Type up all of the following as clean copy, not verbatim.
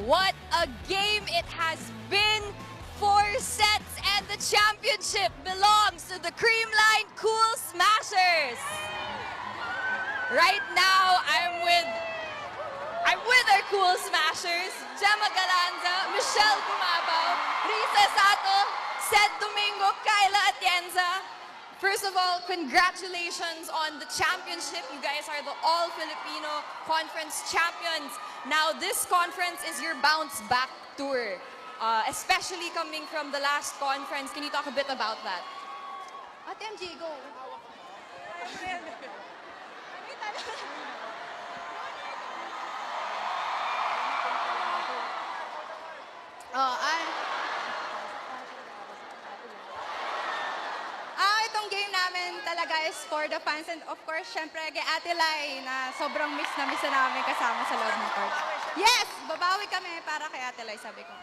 What a game it has been! 4 sets and the championship belongs to the Creamline Cool Smashers. Right now, I'm with our Cool Smashers, Gemma Galanza, Michelle Gumabaw, Risa Sato, Sed Domingo, Kyla Atienza. First of all, congratulations on the championship. You guys are the All-Filipino Conference champions. Now, this conference is your bounce back tour, especially coming from the last conference. Can you talk a bit about that? Ate MG, go. Itong game namin talaga is for the fans and of course, syempre, kay Ate Lai na sobrang miss na namin kasama sa loob ng court. Yes! Babawi kami para kay Ate Lai, sabi ko.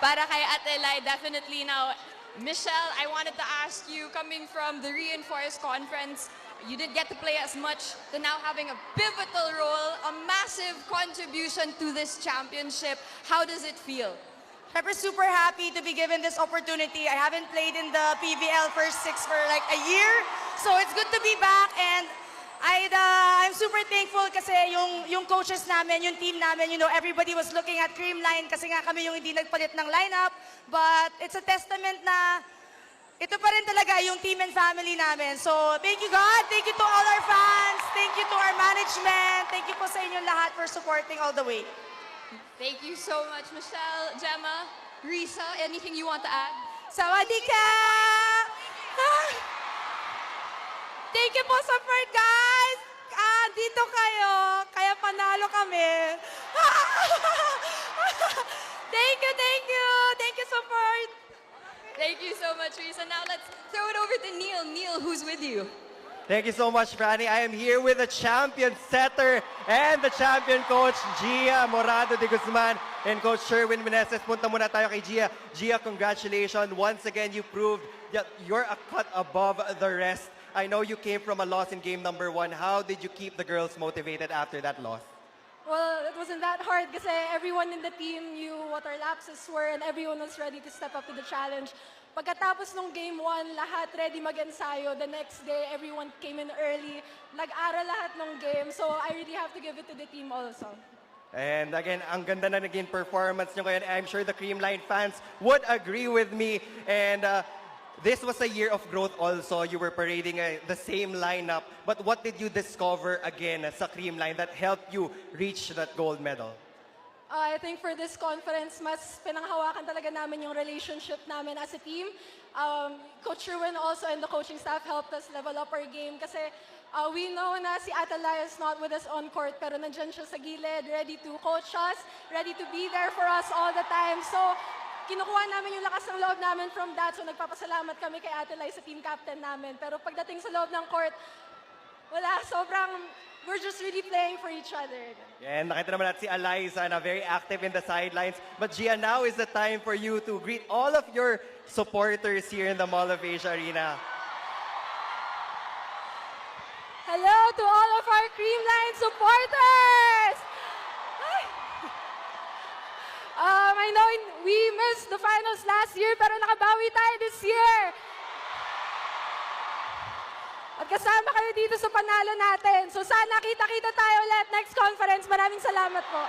Para kay Ate Lai, definitely. Now, Michelle, I wanted to ask you, coming from the Reinforced Conference, you didn't get to play as much, to now having a pivotal role, a massive contribution to this championship. How does it feel? Syempre, super happy to be given this opportunity. I haven't played in the PVL First Six for like a year. So it's good to be back and I'm super thankful kasi yung coaches namin, yung team namin, you know, everybody was looking at Creamline kasi nga kami yung hindi nagpalit ng lineup. But it's a testament na ito pa rin talaga yung team and family namin. So thank you God, thank you to all our fans, thank you to our management, thank you po sa inyong lahat for supporting all the way. Thank you so much, Michelle, Gemma, Risa. Anything you want to add? Sawadika! Thank you po support, guys! Dito kayo, kaya panalo kami. Thank you, thank you! Thank you, support! Thank you so much, Risa. Now let's throw it over to Neil. Neil, who's with you? Thank you so much, Franny. I am here with the champion setter and the champion coach, Gia Morado de Guzman and Coach Sherwin Meneses. Punta muna tayo kay Gia. Gia, congratulations. Once again, you proved that you're a cut above the rest. I know you came from a loss in game number 1. How did you keep the girls motivated after that loss? Well, it wasn't that hard kasi everyone in the team knew what our lapses were and everyone was ready to step up to the challenge. Pagkatapos nung game 1, lahat ready mag-ensayo. The next day, everyone came in early. Nag-aral lahat ng game. So I really have to give it to the team also. And again, ang ganda na naging performance nyo ngayon. I'm sure the Creamline fans would agree with me. And this was a year of growth also. You were parading the same lineup. But what did you discover again sa Creamline that helped you reach that gold medal? I think for this conference, mas pinanghawakan talaga namin yung relationship namin as a team. Coach Sherwin also and the coaching staff helped us level up our game kasi we know na si Atalaya is not with us on court pero nandyan siya sa gilid, ready to coach us, ready to be there for us all the time. So, kinukuha namin yung lakas ng loob namin from that. So, nagpapasalamat kami kay Atalaya sa team captain namin. Pero pagdating sa loob ng court, wala, we're just really playing for each other. And nakita naman natin si Eliza na very active in the sidelines. But Gia, now is the time for you to greet all of your supporters here in the Mall of Asia Arena. Hello to all of our Creamline supporters! I know we missed the finals last year, pero nakabawi tayo this year. At kasama kayo dito sa panalo natin. So sana kita-kita tayo ulit next conference. Maraming salamat po.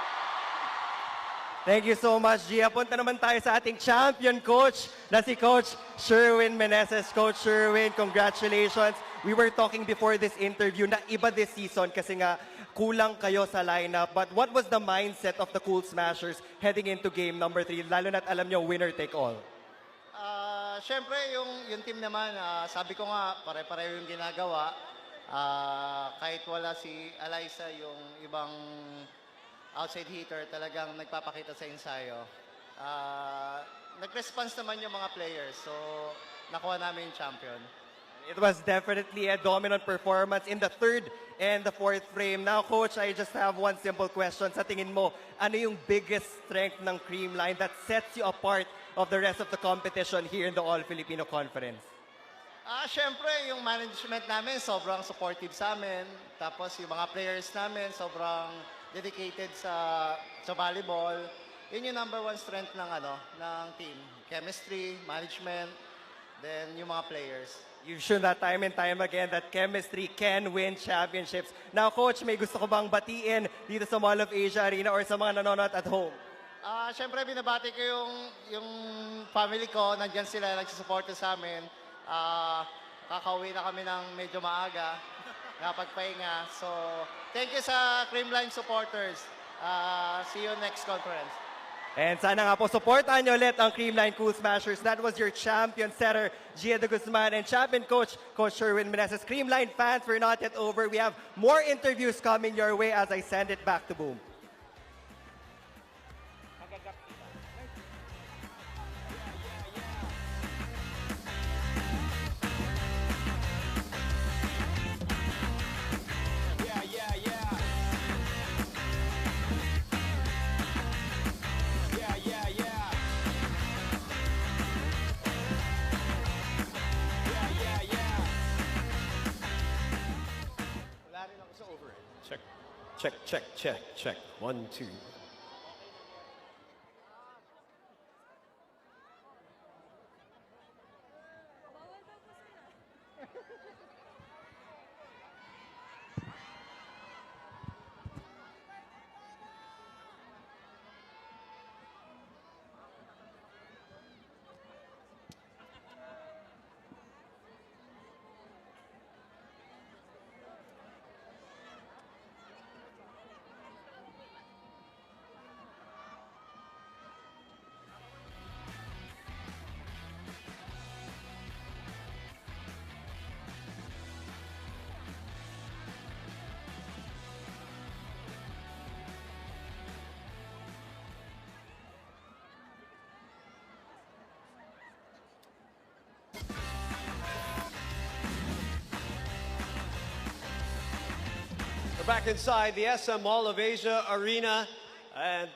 Thank you so much, Gia. Punta naman tayo sa ating champion coach na si Coach Sherwin Meneses. Coach Sherwin, congratulations. We were talking before this interview na iba this season kasi nga kulang kayo sa lineup. But what was the mindset of the Cool Smashers heading into game number 3? Lalo na't alam nyo, winner take all. Siyempre, yung team naman, sabi ko nga, pare-pareho yung ginagawa. Kahit wala si Eliza, yung ibang outside hitter, talagang nagpapakita sa ensayo. Nag-response naman yung mga players, so nakuha namin yung champion. It was definitely a dominant performance in the 3rd and the 4th frame. Now, Coach, I just have one simple question. Sa tingin mo, ano yung biggest strength ng Creamline that sets you apart of the rest of the competition here in the All-Filipino Conference? Siyempre, yung management namin sobrang supportive sa amin. Tapos yung mga players namin sobrang dedicated sa volleyball. yun yung number one strength ng, ng team. Chemistry, management, then yung mga players. You've shown that time and time again that chemistry can win championships. Now, Coach, may gusto ko bang batiin dito sa Mall of Asia Arena or sa mga nanonood at home? Siyempre, binabati ko yung family ko. Nandyan sila, nagsusuporta sa amin. Kakauwi na kami ng medyo maaga. Nakapagpahinga. So, thank you sa Creamline supporters. See you next conference. And sana nga po, supportan nyo ulit ang Creamline Cool Smashers. That was your champion setter, Gia de Guzman, and champion coach, Coach Sherwin Meneses. Creamline fans, we're not yet over. We have more interviews coming your way as I send it back to Boom. Check. 1, 2. Back inside the SM Mall of Asia Arena, and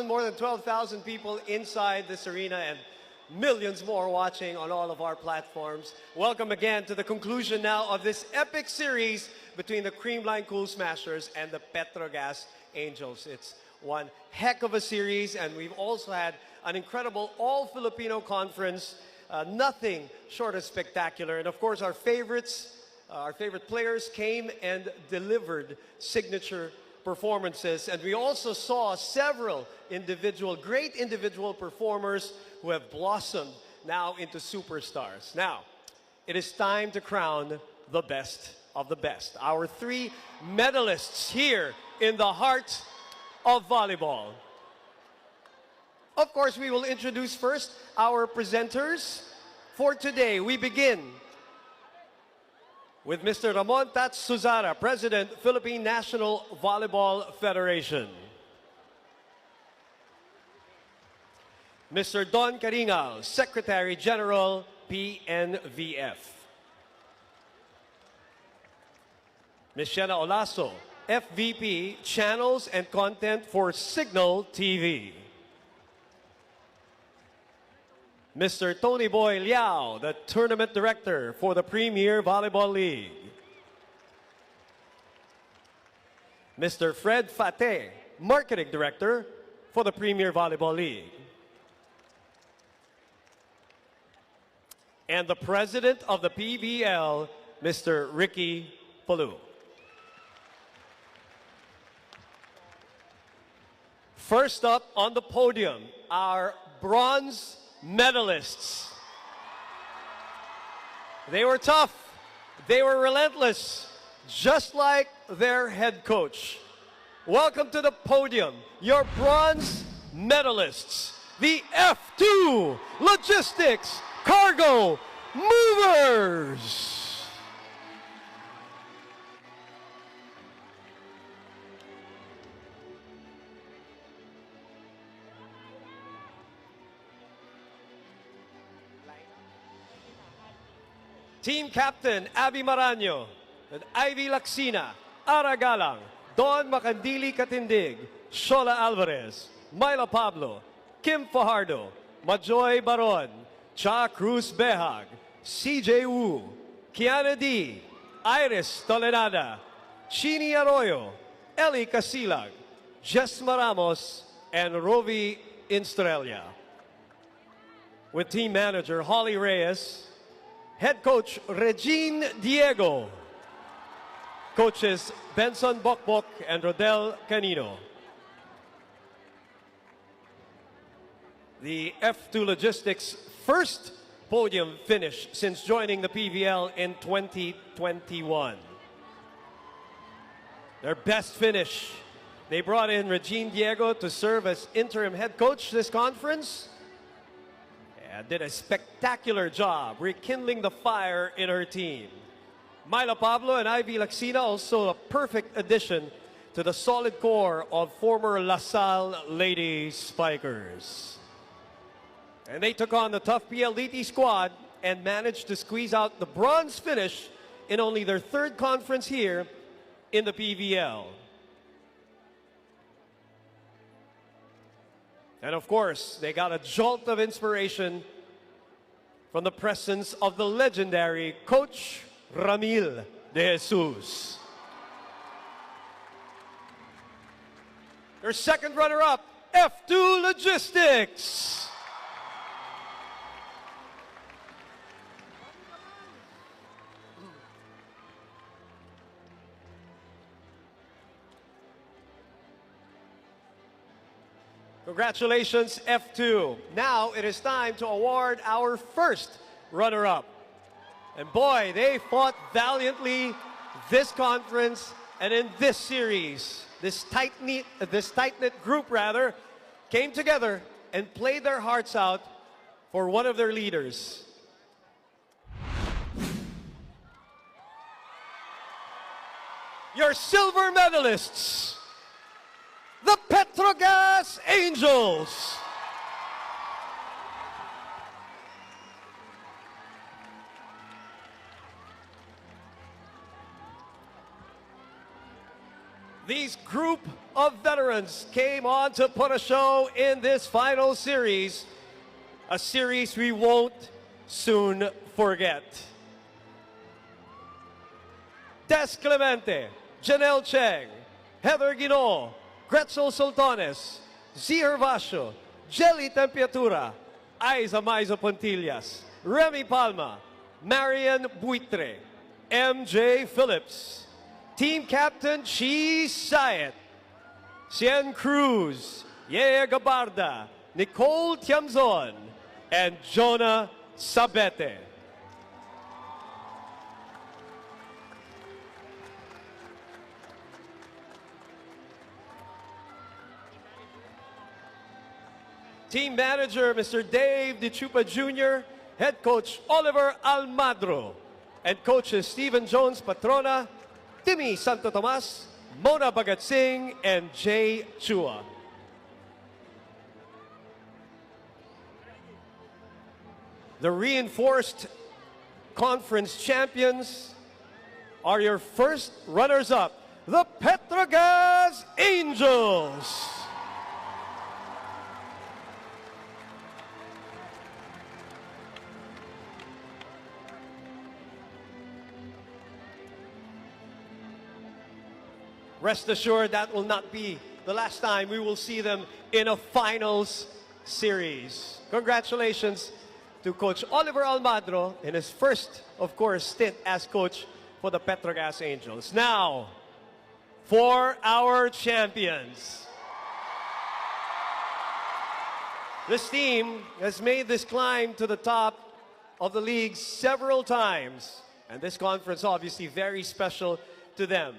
more than 12,000 people inside this arena, and millions more watching on all of our platforms. Welcome again to the conclusion now of this epic series between the Creamline Cool Smashers and the Petrogas Angels. It's one heck of a series, and we've also had an incredible All-Filipino conference, nothing short of spectacular. And of course, our favorite players came and delivered signature performances. And we also saw several great individual performers who have blossomed now into superstars. Now, it is time to crown the best of the best. Our 3 medalists here in the heart of volleyball. Of course, we will introduce first our presenters for today. We begin with Mr. Ramon Tats Suzara, President, Philippine National Volleyball Federation. Mr. Don Caringal, Secretary General, PNVF. Ms. Shena Olaso, FVP, Channels and Content for Signal TV. Mr. Tony Boy Liao, the Tournament Director for the Premier Volleyball League. Mr. Fred Fate, Marketing Director for the Premier Volleyball League. And the President of the PBL, Mr. Ricky Palu. First up on the podium, our bronze medalists. They were tough. They were relentless, just like their head coach. Welcome to the podium, your bronze medalists, the F2 Logistics Cargo Movers. Team Captain Abby Maraño, and Ivy Laksina, Ara Galang, Don Macandili Katindig, Shola Alvarez, Myla Pablo, Kim Fajardo, Majoy Baron, Cha Cruz Behag, CJ Wu, Kiana D, Iris Tolenada, Chini Arroyo, Ellie Casilag, Jess Maramos, and Rovi Instrella. With team manager Holly Reyes, head coach Regine Diego, coaches Benson Bokbok and Rodel Canino. The F2 Logistics' first podium finish since joining the PVL in 2021. Their best finish. They brought in Regine Diego to serve as interim head coach this conference. And did a spectacular job rekindling the fire in her team. Myla Pablo and Ivy Laxina also a perfect addition to the solid core of former LaSalle Lady Spikers. And they took on the tough PLDT squad and managed to squeeze out the bronze finish in only their third conference here in the PVL. And of course, they got a jolt of inspiration from the presence of the legendary Coach Ramil de Jesus. Their second runner-up, F2 Logistics. Congratulations, F2. Now it is time to award our first runner-up. And boy, they fought valiantly this conference and in this series. This tight-knit group, rather, came together and played their hearts out for one of their leaders. Your silver medalists, the Petrogas Angels. These group of veterans came on to put a show in this final series, a series we won't soon forget. Des Clemente, Janelle Cheng, Heather Guinoo, Gretzel Soltones, Z. Hervasio, Jelly Tempiatura, Aiza Maizo Pontillas, Remy Palma, Marian Buitre, MJ Phillips, Team Captain Chi Sayet, Cien Cruz, Yea Gabarda, Nicole Tiamzon, and Jonah Sabete. Team manager, Mr. Dave DiChupa Jr., head coach Oliver Almadro, and coaches Stephen Jones Patrona, Timmy Santo Tomas, Mona Bagatsing, and Jay Chua. The reinforced conference champions are your first runners-up, the Petrogas Angels. Rest assured that will not be the last time we will see them in a finals series. Congratulations to Coach Oliver Almadro in his first, of course, stint as coach for the Petrogas Angels. Now, for our champions. This team has made this climb to the top of the league several times, and this conference obviously very special to them.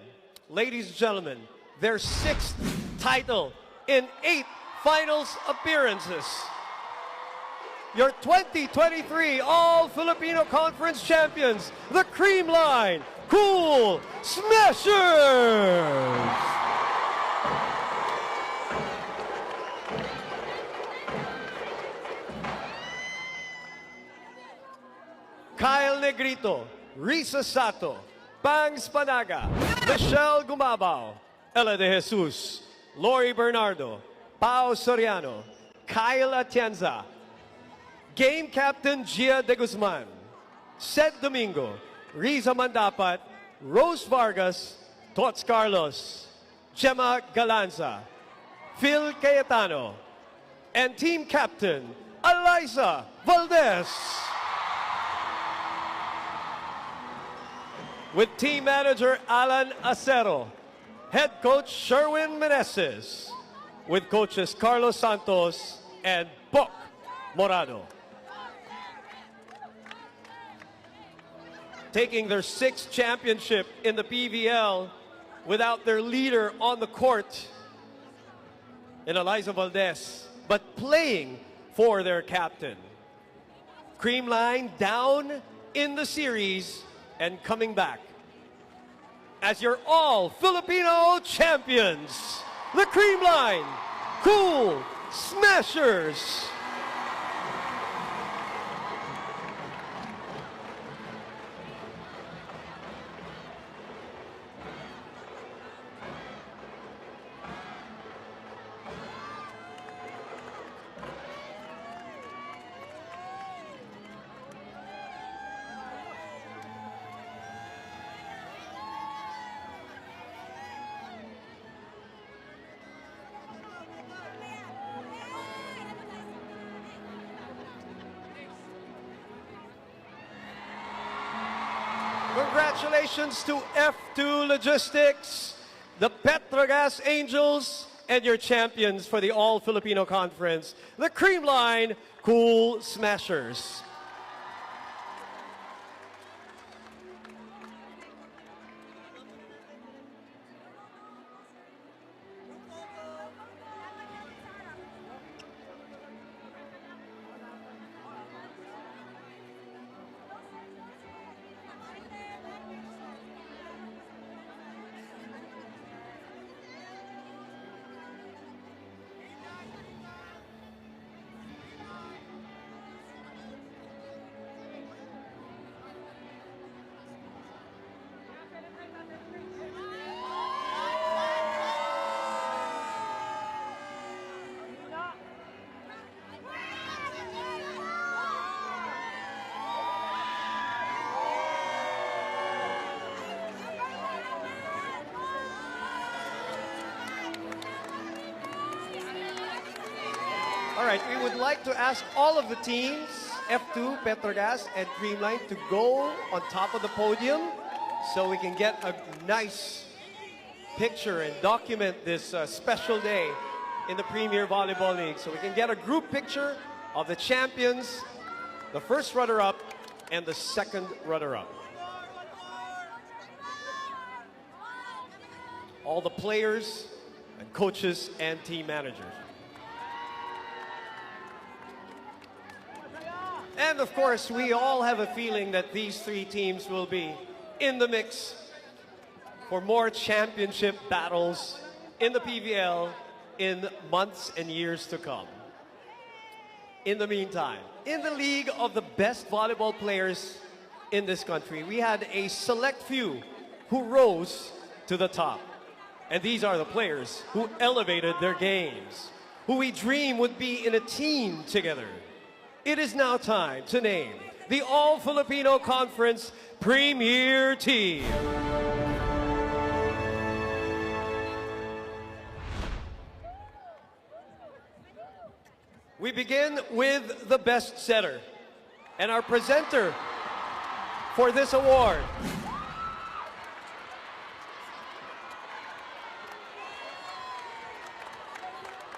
Ladies and gentlemen, their 6th title in 8 finals appearances. Your 2023 All-Filipino Conference champions, the Cream Line Cool Smashers! Kyle Negrito, Risa Sato, Bangs Panaga, Michelle Gumabao, Ella de Jesus, Lori Bernardo, Pao Soriano, Kyle Atienza, Game Captain Gia de Guzman, Seth Domingo, Riza Mandapat, Rose Vargas, Tots Carlos, Gemma Galanza, Phil Cayetano, and team captain, Eliza Valdez. With team manager Alan Acero, head coach Sherwin Meneses, with coaches Carlos Santos and Bok Morado. Taking their 6th championship in the PVL without their leader on the court in Eliza Valdez, but playing for their captain. Creamline down in the series and coming back as your all-Filipino champions, the Creamline Cool Smashers. Congratulations to F2 Logistics, the Petrogas Angels, and your champions for the All-Filipino Conference, the Creamline Cool Smashers. All right, we would like to ask all of the teams, F2, Petrogas, and Creamline, to go on top of the podium so we can get a nice picture and document this special day in the Premier Volleyball League. So we can get a group picture of the champions, the first runner-up, and the second runner-up. All the players and coaches and team managers. And of course, we all have a feeling that these 3 teams will be in the mix for more championship battles in the PVL in months and years to come. In the meantime, in the league of the best volleyball players in this country, we had a select few who rose to the top. And these are the players who elevated their games, who we dream would be in a team together. It is now time to name the All-Filipino Conference Premier Team. We begin with the best setter, and our presenter for this award.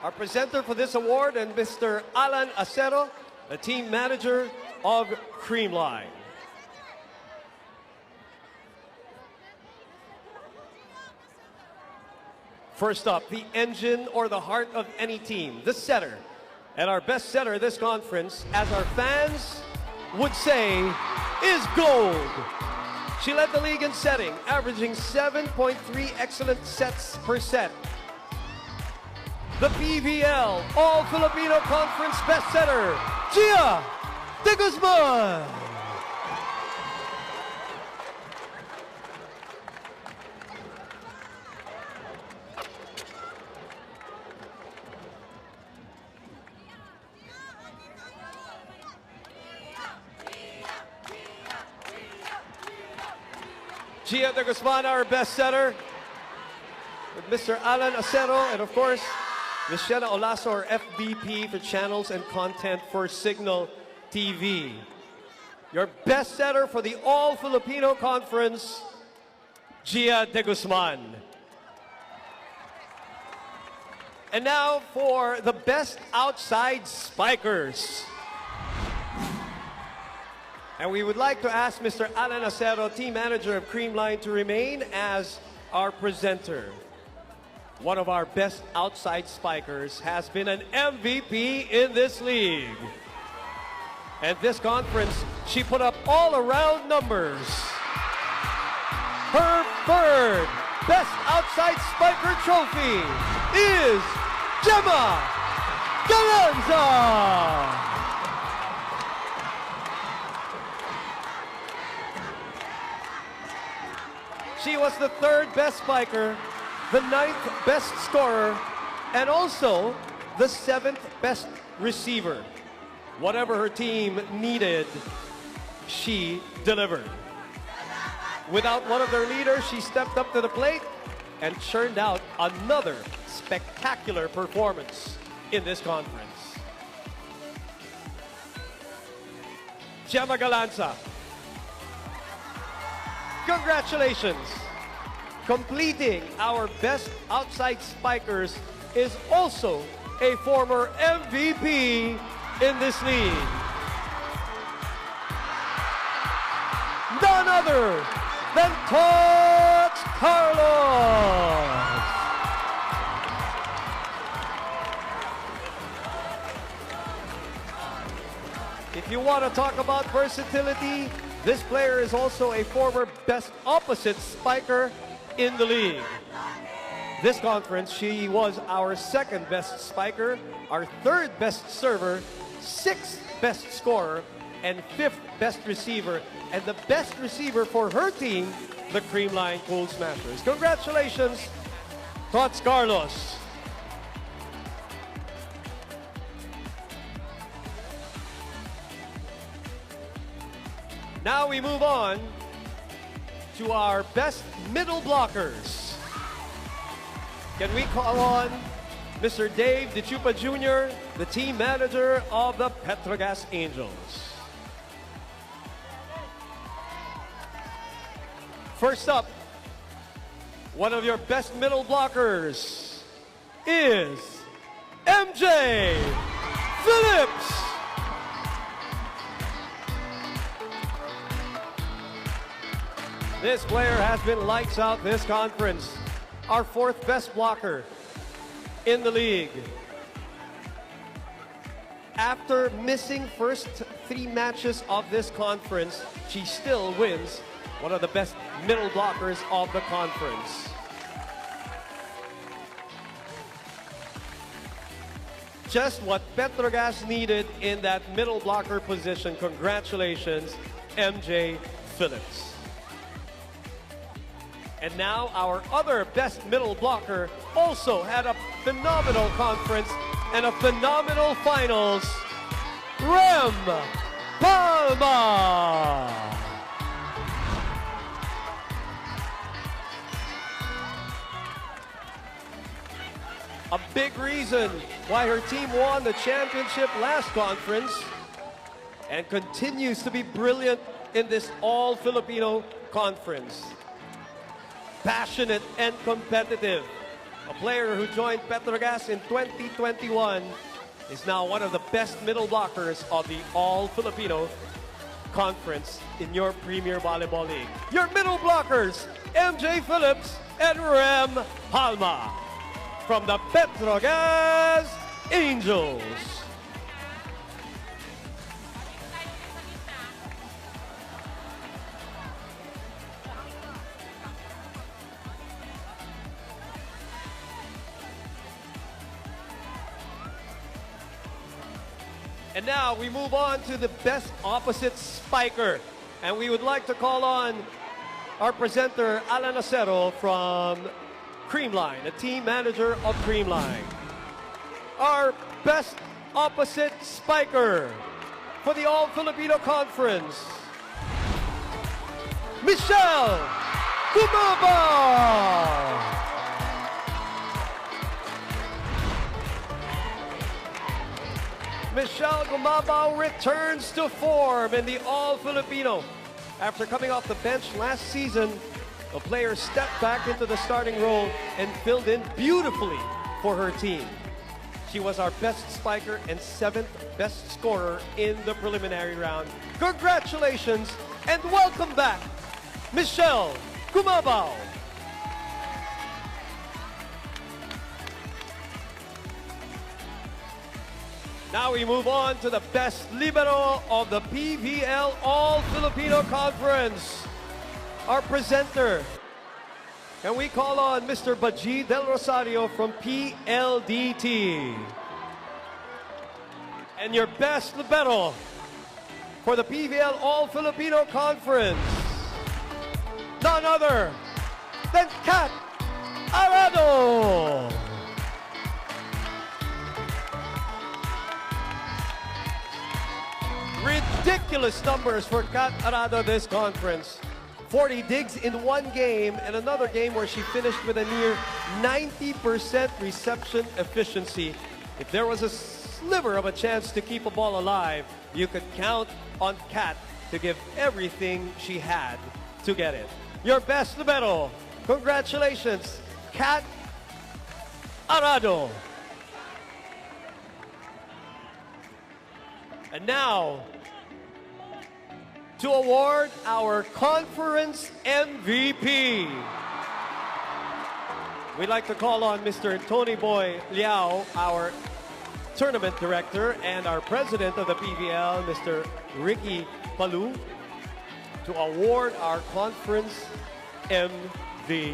Our presenter for this award, and Mr. Alan Acero, the team manager of Creamline. First up, the engine or the heart of any team, the setter. And our best setter this conference, as our fans would say, is gold. She led the league in setting, averaging 7.3 excellent sets per set. The PVL All-Filipino Conference best setter, Gia de Guzman. Gia de Guzman, our best setter, with Mr. Alan Acero, and of course, Ms. Shena Olasor, FVP for Channels and Content for Signal TV. Your best setter for the All-Filipino Conference, Gia de Guzman. And now for the best outside spikers. And we would like to ask Mr. Alan Acero, team manager of Creamline, to remain as our presenter. One of our best outside spikers has been an MVP in this league. And this conference, she put up all-around numbers. Her third best outside spiker trophy is Gemma Galanza. She was the third best spiker, the 9th best scorer, and also the 7th best receiver. Whatever her team needed, she delivered. Without one of their leaders, she stepped up to the plate and churned out another spectacular performance in this conference. Gemma Galanza, congratulations. Completing our best outside spikers is also a former MVP in this league. None other than Tots Carlos. If you want to talk about versatility, this player is also a former best opposite spiker in the league. This conference, she was our 2nd best spiker, our 3rd best server, 6th best scorer, and 5th best receiver, and the best receiver for her team, the Creamline Cool Smashers. Congratulations, Tots Carlos. Now we move on to our best middle blockers. Can we call on Mr. Dave De Chupa Jr., the team manager of the Petrogas Angels. First up, one of your best middle blockers is MJ Phillips. This player has been lights out this conference. Our 4th best blocker in the league. After missing first 3 matches of this conference, she still wins one of the best middle blockers of the conference. Just what Petrogas needed in that middle blocker position. Congratulations, MJ Phillips. And now our other best middle blocker also had a phenomenal conference and a phenomenal finals, Rem Palma. A big reason why her team won the championship last conference and continues to be brilliant in this All-Filipino conference. Passionate and competitive. A player who joined Petrogas in 2021 is now one of the best middle blockers of the All-Filipino Conference in your Premier Volleyball League. Your middle blockers, MJ Phillips and Rem Palma from the Petrogas Angels. And now we move on to the best opposite spiker. And we would like to call on our presenter, Alan Acero from Creamline, the team manager of Creamline. Our best opposite spiker for the All-Filipino Conference, Michelle Gumaba. Michelle Gumabao returns to form in the All-Filipino. After coming off the bench last season, the player stepped back into the starting role and filled in beautifully for her team. She was our best spiker and 7th best scorer in the preliminary round. Congratulations and welcome back, Michelle Gumabao. Now we move on to the best libero of the PVL All-Filipino Conference. Our presenter, can we call on Mr. Baji Del Rosario from PLDT? And your best libero for the PVL All-Filipino Conference, none other than Kat Arado. Ridiculous numbers for Kat Arado this conference. 40 digs in one game and another game where she finished with a near 90% reception efficiency. If there was a sliver of a chance to keep a ball alive, you could count on Kat to give everything she had to get it. Your best libero. Congratulations, Kat Arado. And now, to award our conference MVP. We'd like to call on Mr. Tony Boy Liao, our tournament director, and our president of the PVL, Mr. Ricky Palu, to award our conference MVP.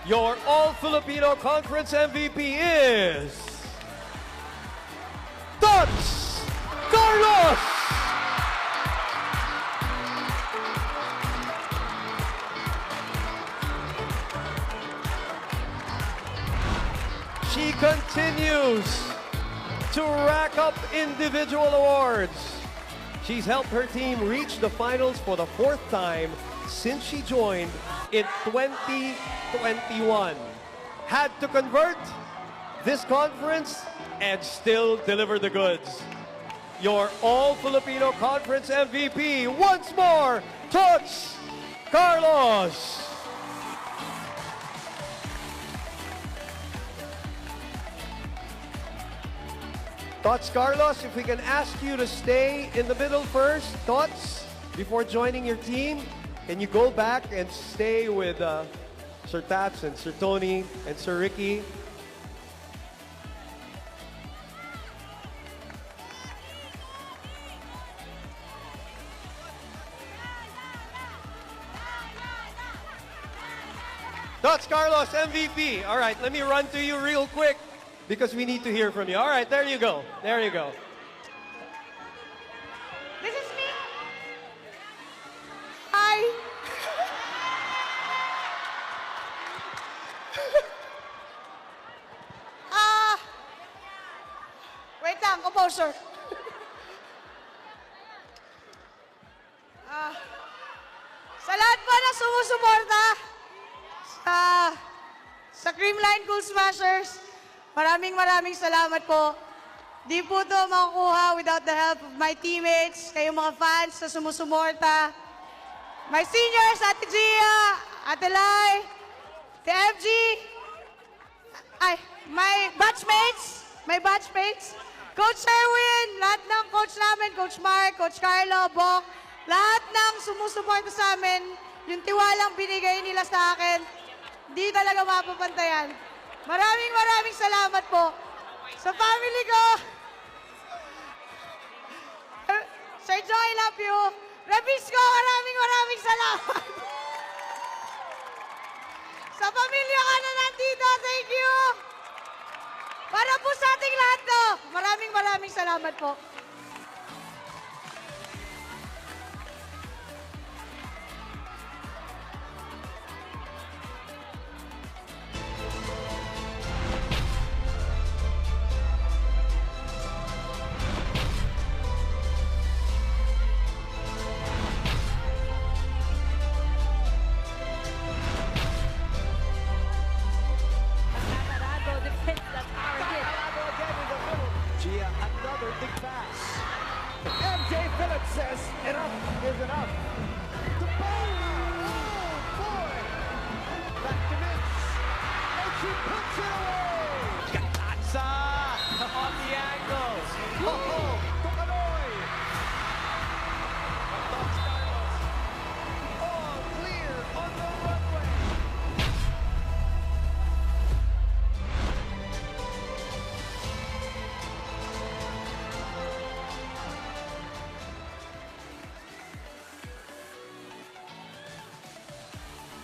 Your All-Filipino Conference MVP is Tots Carlos! She continues to rack up individual awards. She's helped her team reach the finals for the 4th time since she joined in 2021. Had to convert this conference and still deliver the goods. Your All-Filipino Conference MVP, once more, Tots Carlos. Tots Carlos, if we can ask you to stay in the middle first, Tots, before joining your team. Can you go back and stay with Sir Tats and Sir Tony and Sir Ricky? Tots Carlos, MVP. All right, let me run to you real quick because we need to hear from you. All right, there you go. There you go. This is me. Hi. Wait lang, composer. Sa lahat po na sumusuporta sa Creamline Cool Smashers, maraming salamat po. Di po ito makukuha without the help of my teammates, kayong mga fans na sumusumorta. My seniors, Ate Gia, Ate Lai, Ate FG, my batchmates, Coach Erwin, lahat ng coach namin, Coach Mark, Coach Carlo, Bok, lahat ng sumusuporta sa amin, yung tiwalang binigay nila sa akin, di talaga mapapantayan. Maraming salamat po. Sa family ko, Sir Joe, I love you. Rabisco, maraming salamat. Sa pamilya ka na nandito, thank you. Para po sa ating lahat to, maraming salamat po.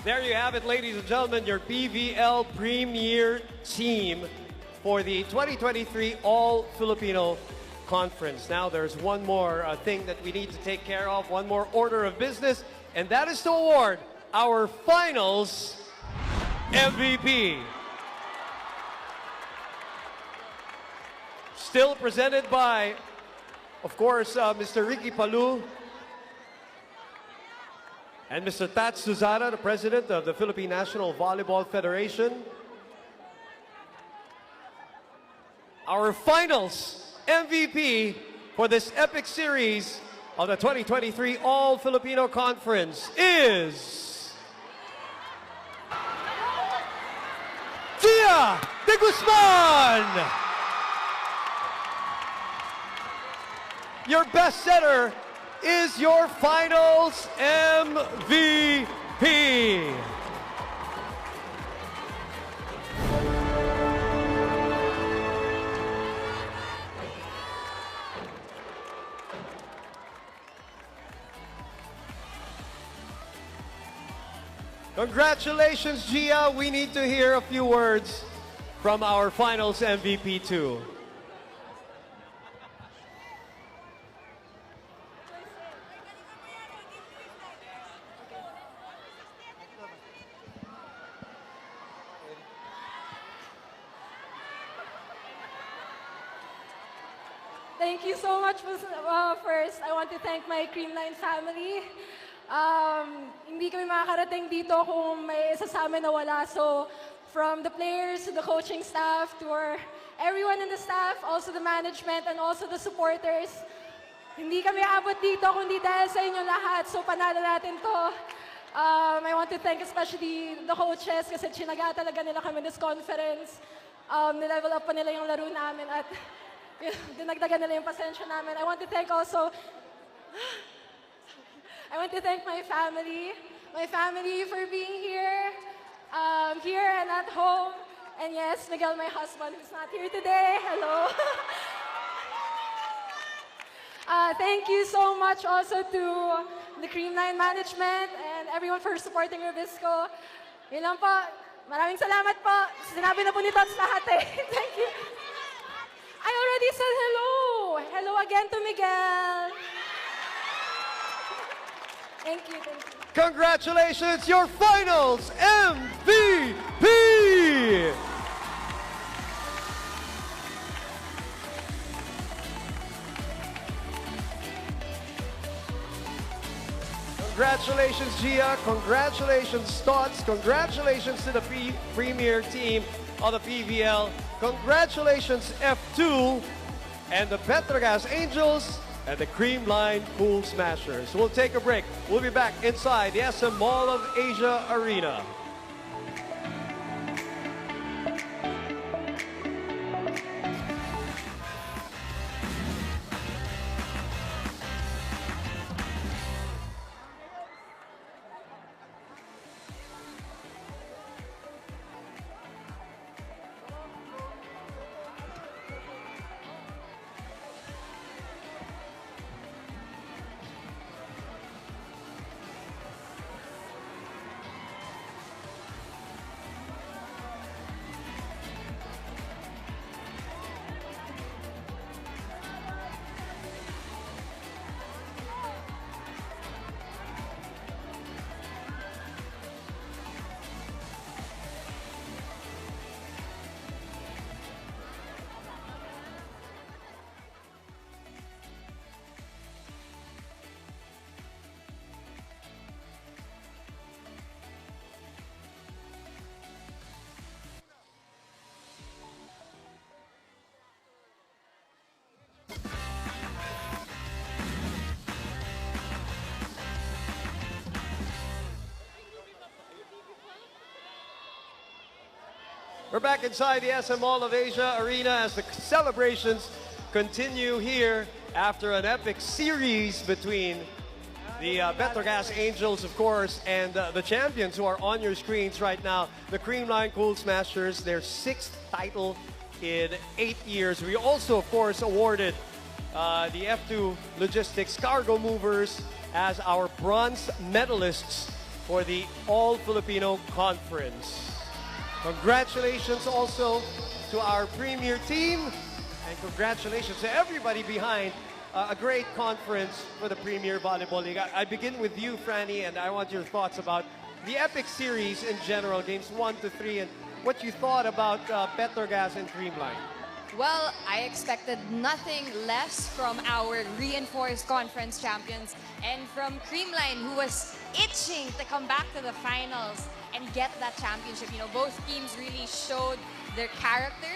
There you have it, ladies and gentlemen, your PVL Premier Team for the 2023 All-Filipino Conference. Now, there's one more thing that we need to take care of, one more order of business, and that is to award our finals MVP. Still presented by, of course, Mr. Ricky Palou and Mr. Tat Suzana, the president of the Philippine National Volleyball Federation. Our finals MVP for this epic series of the 2023 All-Filipino Conference is Gia de Guzman! Your best setter is your finals MVP. Congratulations, Gia. We need to hear a few words from our finals MVP too. Thank you so much. First, I want to thank my Creamline family. Hindi kami makakarating dito kung may isa sa amin na wala. So, from the players to the coaching staff to everyone in the staff, also the management and also the supporters. Hindi kami abot dito kundi dahil sa inyo lahat. So, panalo natin to. I want to thank especially the coaches kasi chinaga talaga nila kami this conference. Nilevel up pa nila yung laro namin at dinagdagan nila yung pasensya namin. I want to thank also, I want to thank my family for being here, here and at home. And yes, Miguel, my husband, who's not here today. Hello. Thank you so much also to the Creamline management and everyone for supporting Rubisco. Yun lang po. Maraming salamat po. Sinabi na po ni Tots lahat eh. Thank you. I already said hello. Hello again to Miguel. Thank you, thank you. Congratulations, your finals MVP! Congratulations, Gia. Congratulations, Stotts. Congratulations to the Premier Team of the PVL. Congratulations, F2 and the Petrogas Angels and the Creamline Pool Smashers. We'll take a break. We'll be back inside the SM Mall of Asia Arena. We're back inside the SM Mall of Asia Arena as the celebrations continue here after an epic series between the Petrogas Angels, of course, and the champions who are on your screens right now, the Creamline Pool Smashers, their 6th title in 8 years. We also, of course, awarded the F2 Logistics Cargo Movers as our bronze medalists for the All-Filipino Conference. Congratulations also to our premier team, and congratulations to everybody behind a great conference for the Premier Volleyball League. I begin with you, Franny, and I want your thoughts about the epic series in general, games 1 to 3, and what you thought about Petrogas and Creamline. Well, I expected nothing less from our reinforced conference champions and from Creamline, who was itching to come back to the finals and get that championship. You know, both teams really showed their character,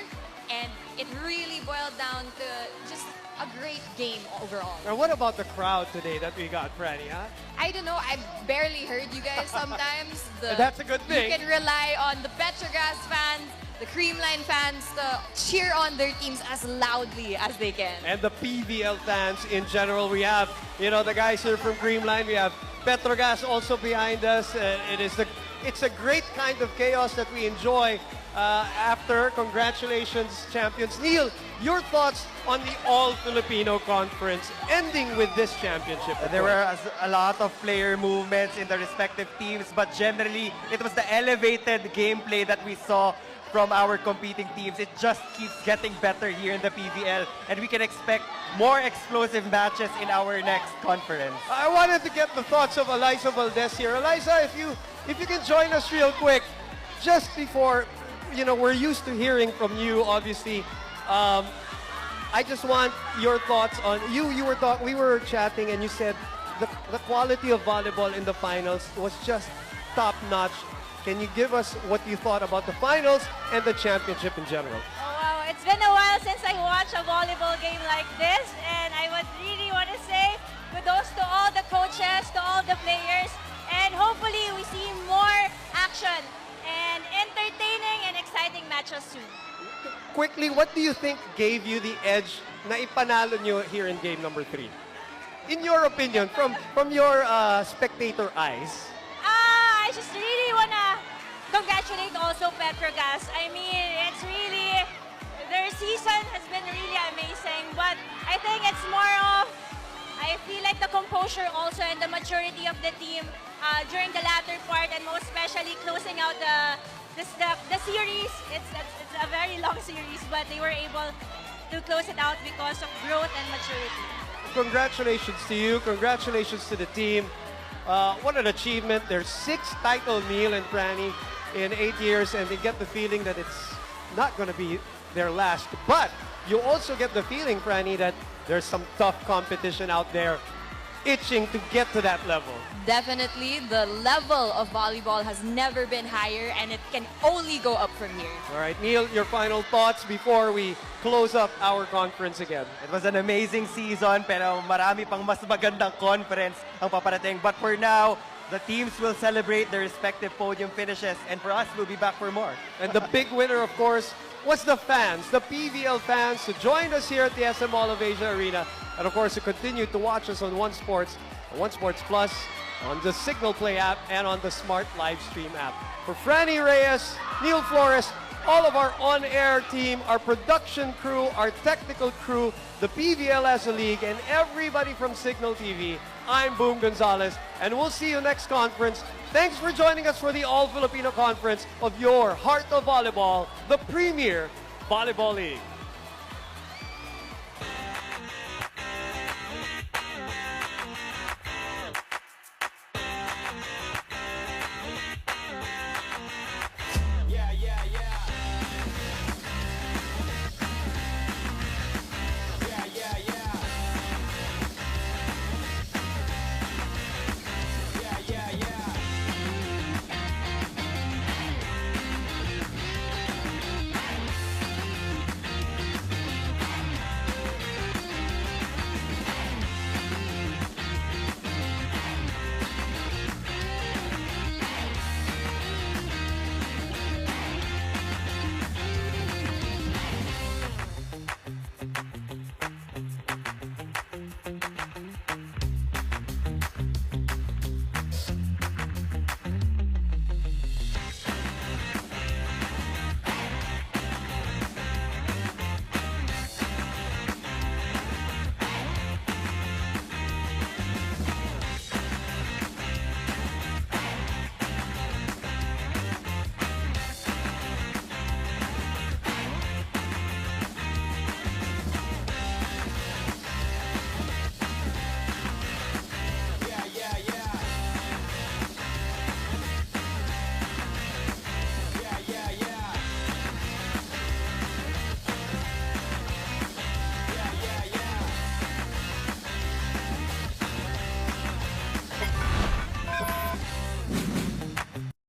and it really boiled down to just a great game overall. Now, what about the crowd today that we got, Franny, huh? I don't know, I barely heard you guys sometimes. That's a good thing. You can rely on the Petrogas fans, the Creamline fans to cheer on their teams as loudly as they can. And the PVL fans in general. We have, you know, the guys here from Creamline. We have Petrogas also behind us. It's a great kind of chaos that we enjoy after. Congratulations, champions. Neil, your thoughts on the All-Filipino Conference ending with this championship? There were a lot of player movements in the respective teams, but generally, it was the elevated gameplay that we saw from our competing teams. It just keeps getting better here in the PVL, and we can expect more explosive matches in our next conference. I wanted to get the thoughts of Eliza Valdez here. Eliza, if you can join us real quick, just before, you know, we're used to hearing from you, obviously. I just want your thoughts on we were chatting and you said the quality of volleyball in the finals was just top notch. Can you give us what you thought about the finals and the championship in general? Oh, wow, it's been a while since I watched a volleyball game like this, and I would really want to say kudos to all the coaches, to all the players, and hopefully we see more action and entertaining and exciting matches soon. Quickly, what do you think gave you the edge na ipanalo nyo here in game number 3? In your opinion, from your spectator eyes. I just really want to congratulate also Petrogas. I mean, it's really, their season has been really amazing, but I think it's more of, I feel like the composure also and the maturity of the team during the latter part, and most especially closing out the series. It's a very long series, but they were able to close it out because of growth and maturity. Congratulations to you. Congratulations to the team. What an achievement. There's 6 title, Neil and Franny, in 8 years, and they get the feeling that it's not going to be their last. But you also get the feeling, Franny, that there's some tough competition out there itching to get to that level. Definitely, the level of volleyball has never been higher, and it can only go up from here. All right, Neil, your final thoughts before we close up our conference again. It was an amazing season, pero marami pang mas magandang conference ang paparating. But for now, the teams will celebrate their respective podium finishes, and for us, we'll be back for more. And the big winner, of course, was the fans, the PVL fans who joined us here at the SM Mall of Asia Arena. And of course, who continue to watch us on One Sports Plus, on the Signal Play app, and on the Smart Live Stream app. For Franny Reyes, Neil Flores, all of our on-air team, our production crew, our technical crew, the PVL as a league, and everybody from Signal TV, I'm Boom Gonzalez, and we'll see you next conference. Thanks for joining us for the All-Filipino Conference of your Heart of Volleyball, the Premier Volleyball League.